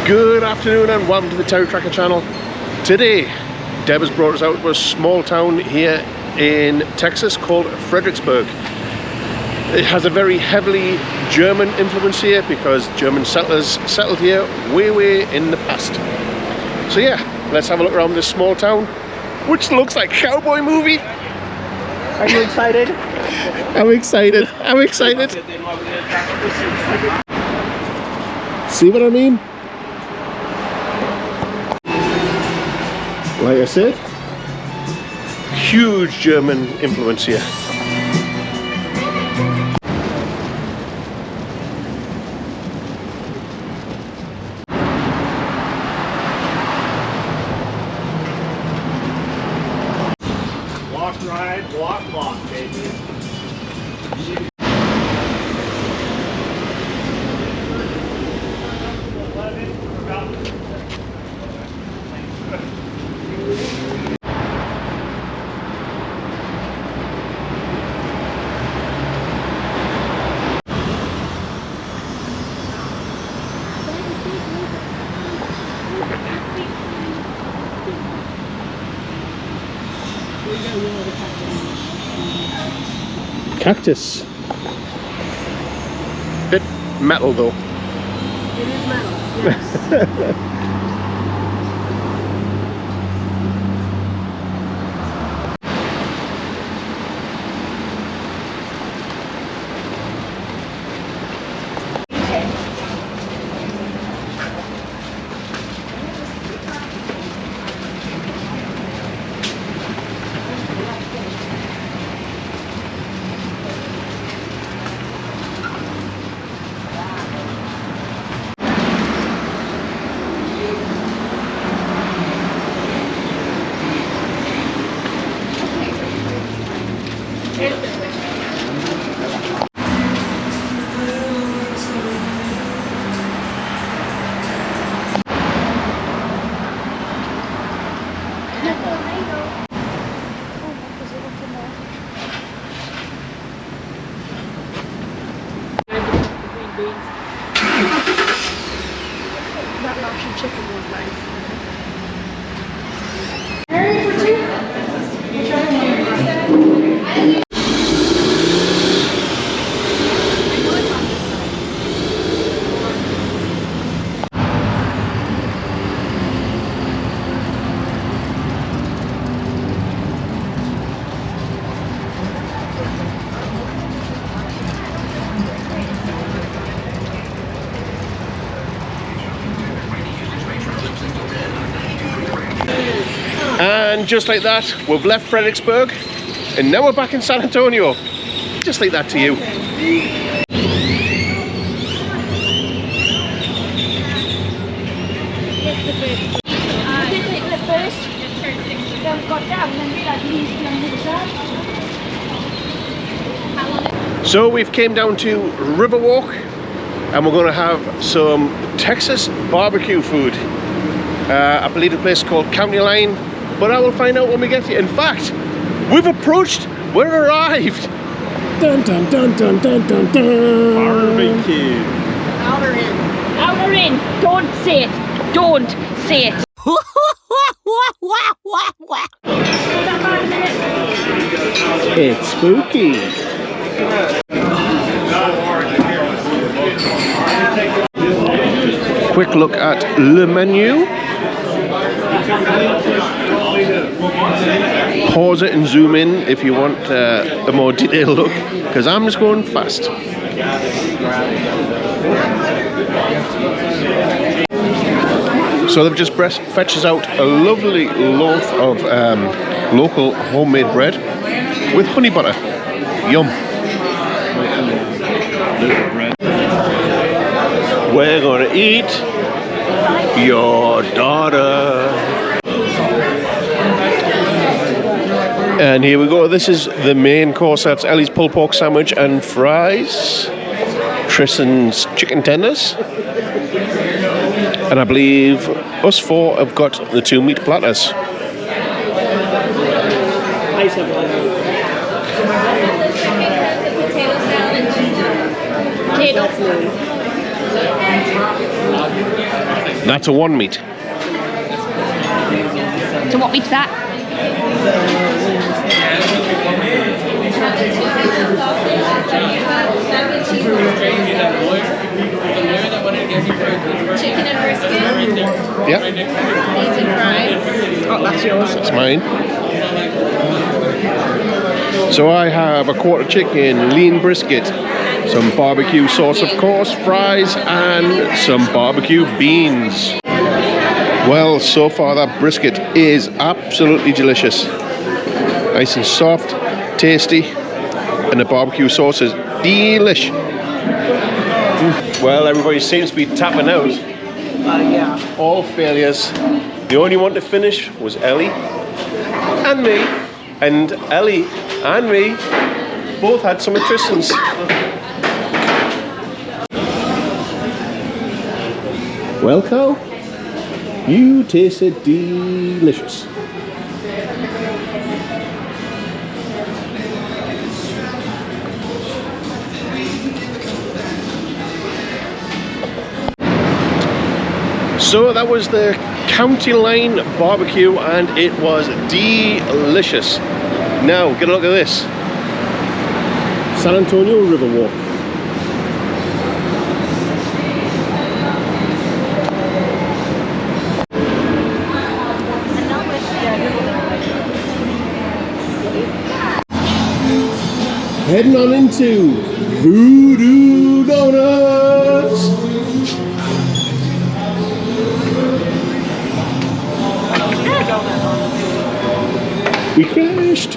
Good afternoon and welcome to the TerryTracker channel. Today, Deb has brought us out to a small town here in Texas called Fredericksburg. It has a very heavily German influence here because German settlers settled here way in the past. So yeah, let's have a look around this small town, which looks like a cowboy movie. Are you excited? I'm excited. I'm excited. See what I mean? Like I said, huge German influence here. Walk, ride, walk, baby. Cactus. Bit metal though. It is metal, yes. That Russian chicken was nice. And just like that, we've left Fredericksburg and now we're back in San Antonio. Just like that to you. So we've came down to Riverwalk and we're going to have some Texas barbecue food. I believe the place is called County Line, but I will find out when we get here. In fact, we've approached, we've arrived. Dun dun dun dun dun dun dun. Barbecue. Outer in. Outer in. Don't say it. Don't say it. It's spooky. Quick look at the menu. Pause it and zoom in if you want a more detailed look, because I'm just going fast. So they've just fetched us out a lovely loaf of local homemade bread with honey butter. Yum. We're gonna eat your daughter. And here we go. This is the main course. That's Ellie's pulled pork sandwich and fries. Tristan's chicken tenders. And I believe us four have got the 2 meat platters. Potato. That's a one meat. So what meat's that? Chicken and brisket. Yeah, Beans and fries. Oh, that's yours. it's mine. So I have a quarter chicken, lean brisket, some barbecue sauce of course, fries, and some barbecue beans. Well, so far that brisket is absolutely delicious. Nice and soft, tasty, and the barbecue sauce is delish. Well, everybody seems to be tapping out. Yeah. All failures. The only one to finish was Ellie and me. And Ellie and me both had some nutritions. Well, Carl, you tasted delicious. So that was the County Line barbecue and it was delicious. Now, get a look at this. San Antonio River Walk. Heading on into Voodoo Doughnut. We crashed.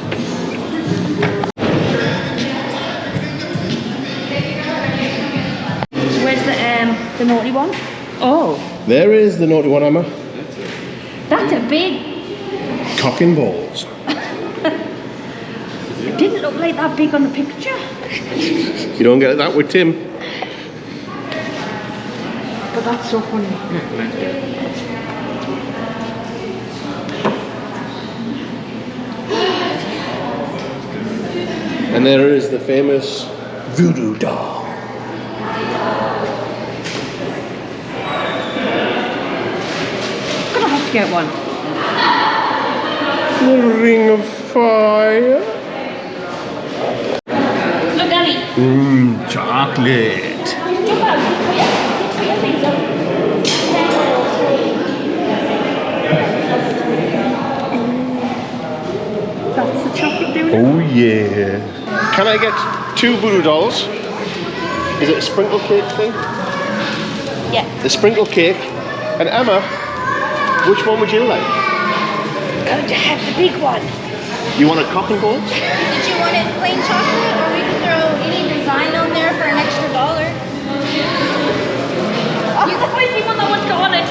Where's the naughty one? Oh, There is the naughty one, Emma. that's a big. Cock and balls. It didn't look like that big on the picture. You don't get that with Tim. But that's so funny. And there is the famous voodoo doll. Gonna have to get one. The ring of fire. Look, Ellie. Chocolate. Jump out. Put your things up. That's the chocolate doing it. Oh yeah. Can I get 2 voodoo dolls? Is it a sprinkle cake thing? Yeah. The sprinkle cake. And Emma, which one would you like? Going to have the big one. You want a cock and ball? Did you want it plain chocolate, or we can throw any design on there for an extra $1? Oh, you always be one that wants to on it.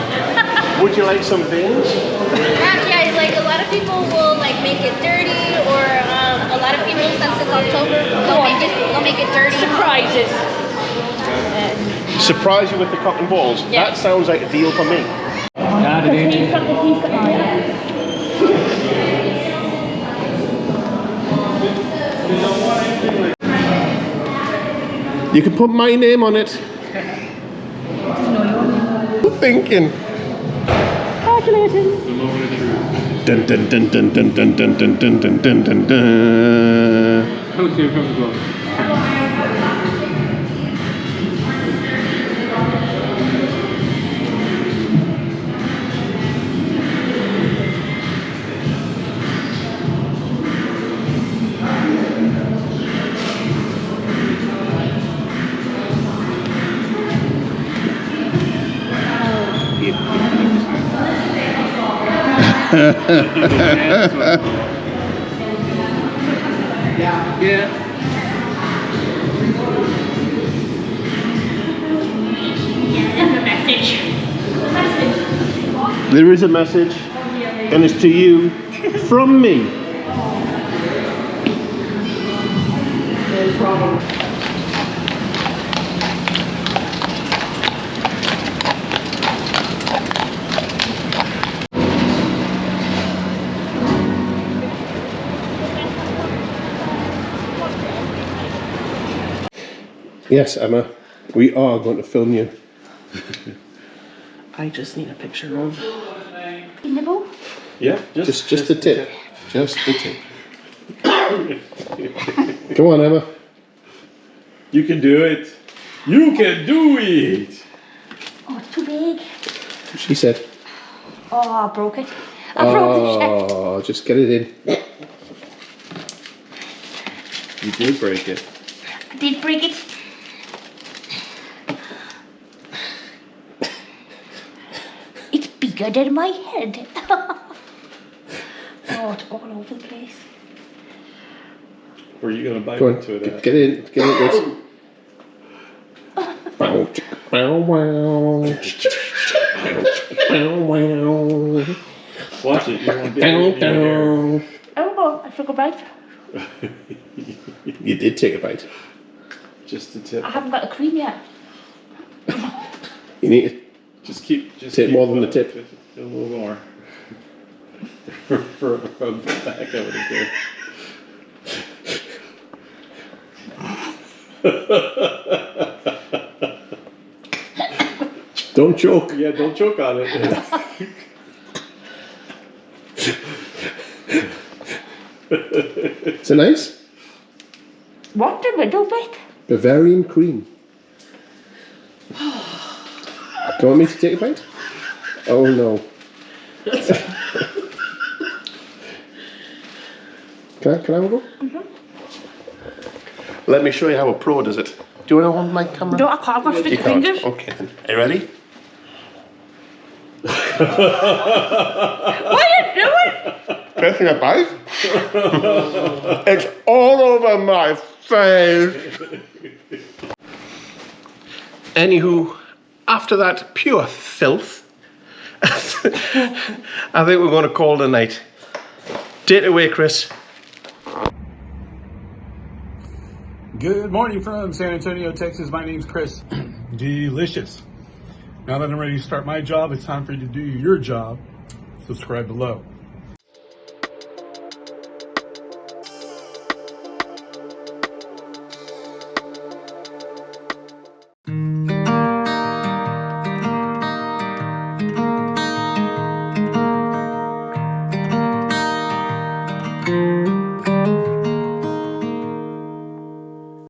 Would you like some veins? Yeah, like a lot of people will like make it dirty, or a lot of people, since it's October, they'll make it dirty. Surprises. Surprise you with the cock and balls? Yeah. That sounds like a deal for me. He's got You can put my name on it. Thinking. calculating. Dun dun dun dun dun dun dun dun dun dun dun dun dun. There is a message, and it's to you from me. Yes, Emma, we are going to film you. I just need a picture of. Nibble. Yeah, Just the tip. Just the tip. Come on, Emma. You can do it. You can do it. Oh, it's too big. She said. Oh, I broke it. I broke the shaft. Oh, just get it in. You did break it. I did break it. It's bigger than my head. Oh, it's all over the place. Were you gonna bite Go on, into it? get in, get in, Chris. Bow, bow, wow. Bow, wow. Watch it. You won't get it Bow, in your hair. bow. Oh, I took a bite. You did take a bite. Just the tip. I haven't got the cream yet. You need Just keep. Tip more than the tip. A little more. Rub the back of it there. Don't choke. Yeah, don't choke on it. Is it nice? What the middle bit? Bavarian cream. Do you want me to take a bite? Oh no. Can I have a go? Mm-hmm. Let me show you how a pro does it. Do you want to hold my camera? No, I can't wash the You can't. fingers. Okay then. Are you ready? What are you doing? Taking a bite? It's all over my face. Anywho, after that pure filth, I think we're going to call it a night. Take it away, Chris. Good morning from San Antonio, Texas. My name's Chris. Delicious. Now that I'm ready to start my job, it's time for you to do your job. Subscribe below.